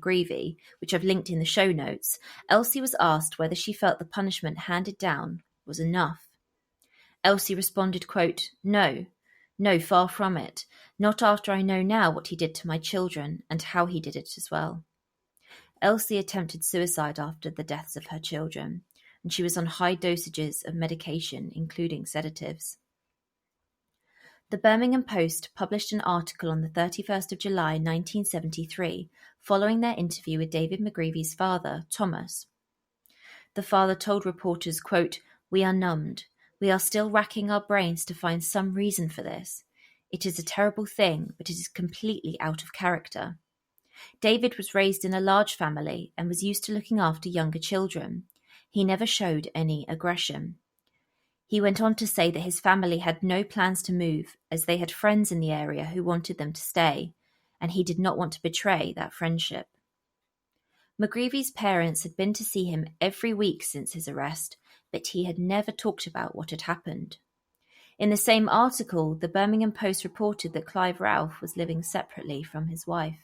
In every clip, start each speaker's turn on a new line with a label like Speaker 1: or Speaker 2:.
Speaker 1: McGreevy, which I've linked in the show notes, Elsie was asked whether she felt the punishment handed down was enough. Elsie responded, quote, No, far from it. Not after I know now what he did to my children and how he did it as well. Elsie attempted suicide after the deaths of her children, and she was on high dosages of medication, including sedatives. The Birmingham Post published an article on the 31st of July 1973 following their interview with David McGreevy's father, Thomas. The father told reporters, quote, We are numbed. We are still racking our brains to find some reason for this. It is a terrible thing, but it is completely out of character. David was raised in a large family and was used to looking after younger children. He never showed any aggression. He went on to say that his family had no plans to move as they had friends in the area who wanted them to stay, and he did not want to betray that friendship. McGreevy's parents had been to see him every week since his arrest, but he had never talked about what had happened. In the same article, the Birmingham Post reported that Clive Ralph was living separately from his wife.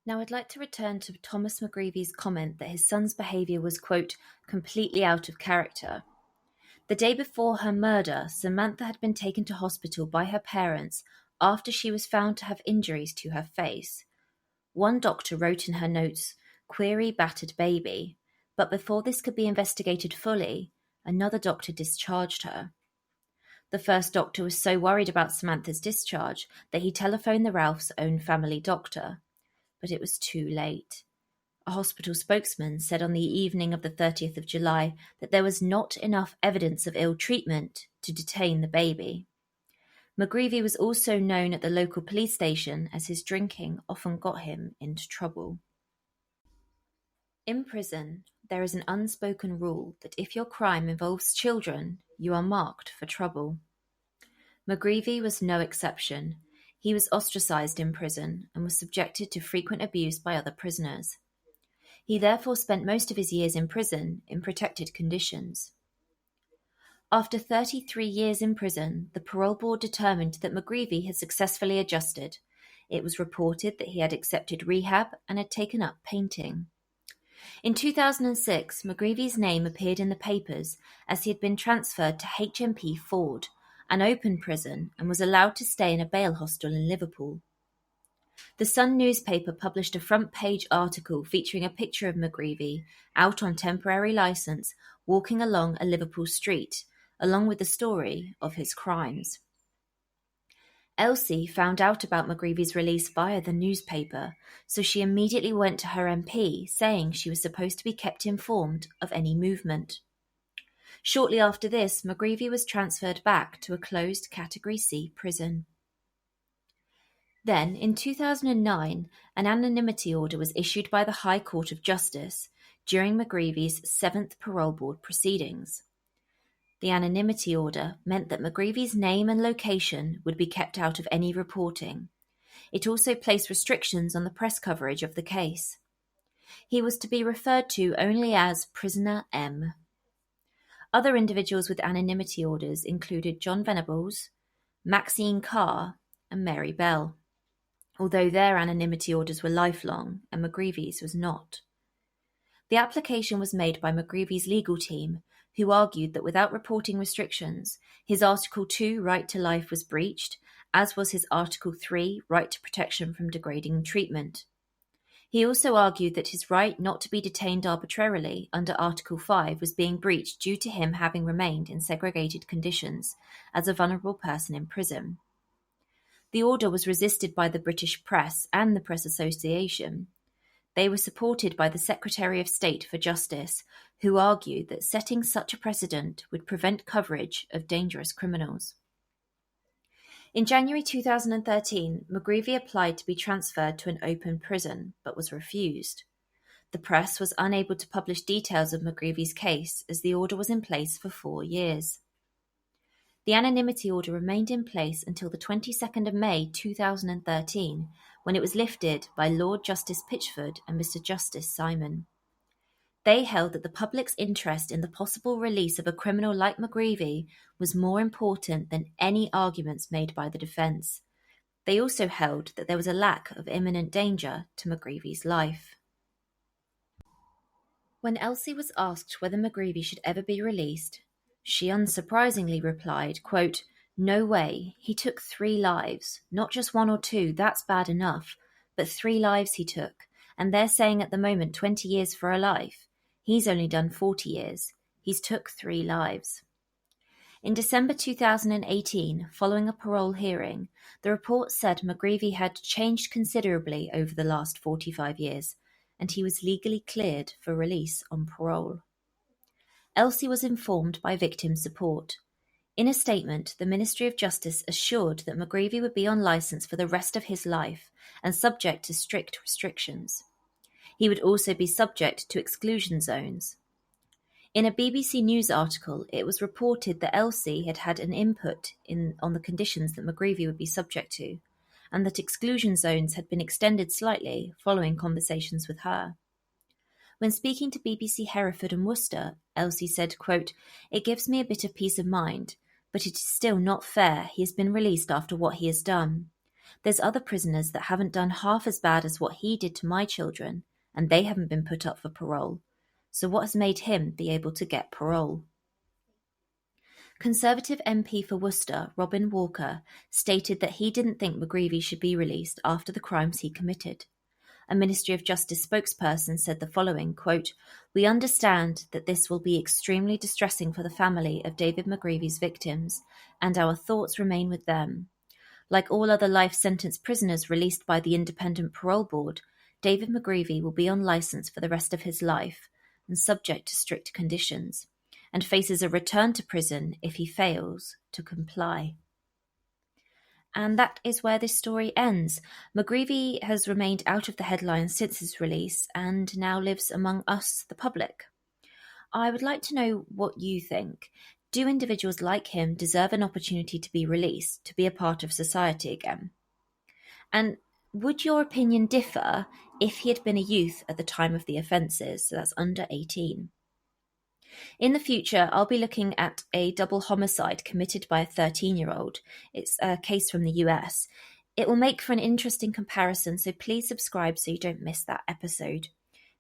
Speaker 1: Now I'd like to return to Thomas McGreevy's comment that his son's behaviour was, quote, completely out of character. The day before her murder, Samantha had been taken to hospital by her parents after she was found to have injuries to her face. One doctor wrote in her notes, query battered baby, but before this could be investigated fully, another doctor discharged her. The first doctor was so worried about Samanthas' discharge that he telephoned the Ralphs' own family doctor. But it was too late. A hospital spokesman said on the evening of the 30th of July that there was not enough evidence of ill treatment to detain the baby. McGreevy was also known at the local police station as his drinking often got him into trouble. In prison, there is an unspoken rule that if your crime involves children, you are marked for trouble. McGreevy was no exception. He was ostracised in prison and was subjected to frequent abuse by other prisoners. He therefore spent most of his years in prison in protected conditions. After 33 years in prison, the parole board determined that McGreevy had successfully adjusted. It was reported that he had accepted rehab and had taken up painting. In 2006, McGreevy's name appeared in the papers as he had been transferred to HMP Ford, an open prison, and was allowed to stay in a bail hostel in Liverpool. The Sun newspaper published a front-page article featuring a picture of McGreevy, out on temporary licence, walking along a Liverpool street, along with the story of his crimes. Elsie found out about McGreevys release via the newspaper, so she immediately went to her MP, saying she was supposed to be kept informed of any movement. Shortly after this, McGreevy was transferred back to a closed Category C prison. Then, in 2009, an anonymity order was issued by the High Court of Justice during McGreevy's 7th parole board proceedings. The anonymity order meant that McGreevy's name and location would be kept out of any reporting. It also placed restrictions on the press coverage of the case. He was to be referred to only as Prisoner M. Other individuals with anonymity orders included John Venables, Maxine Carr, and Mary Bell, although their anonymity orders were lifelong and McGreevy's was not. The application was made by McGreevy's legal team, who argued that without reporting restrictions, his Article 2 right to life was breached, as was his Article 3 right to protection from degrading treatment. He also argued that his right not to be detained arbitrarily under Article 5 was being breached due to him having remained in segregated conditions as a vulnerable person in prison. The order was resisted by the British press and the Press Association. They were supported by the Secretary of State for Justice, who argued that setting such a precedent would prevent coverage of dangerous criminals. In January 2013, McGreevy applied to be transferred to an open prison, but was refused. The press was unable to publish details of McGreevy's case as the order was in place for 4 years. The anonymity order remained in place until the 22nd of May 2013, when it was lifted by Lord Justice Pitchford and Mr. Justice Simon. They held that the public's interest in the possible release of a criminal like McGreevy was more important than any arguments made by the defence. They also held that there was a lack of imminent danger to McGreevy's life. When Elsie was asked whether McGreevy should ever be released, she unsurprisingly replied, quote, "No way, he took 3 lives, not just 1 or 2, that's bad enough, but 3 lives he took, and they're saying at the moment 20 years for a life. He's only done 40 years. He's took 3 lives." In December 2018, following a parole hearing, the report said McGreevy had changed considerably over the last 45 years, and he was legally cleared for release on parole. Elsie was informed by victim support. In a statement, the Ministry of Justice assured that McGreevy would be on licence for the rest of his life and subject to strict restrictions. He would also be subject to exclusion zones. In a BBC News article, it was reported that Elsie had had an input on the conditions that McGreevy would be subject to, and that exclusion zones had been extended slightly following conversations with her. When speaking to BBC Hereford and Worcester, Elsie said, quote, "It gives me a bit of peace of mind, but it is still not fair. He has been released after what he has done. There's other prisoners that haven't done half as bad as what he did to my children, and they haven't been put up for parole. So what has made him be able to get parole?" Conservative MP for Worcester, Robin Walker, stated that he didn't think McGreevy should be released after the crimes he committed. A Ministry of Justice spokesperson said the following, quote, "We understand that this will be extremely distressing for the family of David McGreevy's victims, and our thoughts remain with them. Like all other life sentence prisoners released by the Independent Parole Board, David McGreevy will be on licence for the rest of his life and subject to strict conditions, and faces a return to prison if he fails to comply." And that is where this story ends. McGreevy has remained out of the headlines since his release and now lives among us, the public. I would like to know what you think. Do individuals like him deserve an opportunity to be released, to be a part of society again? And would your opinion differ if he had been a youth at the time of the offences, so that's under 18? In the future, I'll be looking at a double homicide committed by a 13-year-old. It's a case from the US. It will make for an interesting comparison, so please subscribe so you don't miss that episode.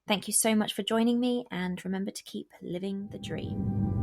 Speaker 1: Thank you so much for joining me, and remember to keep living the dream.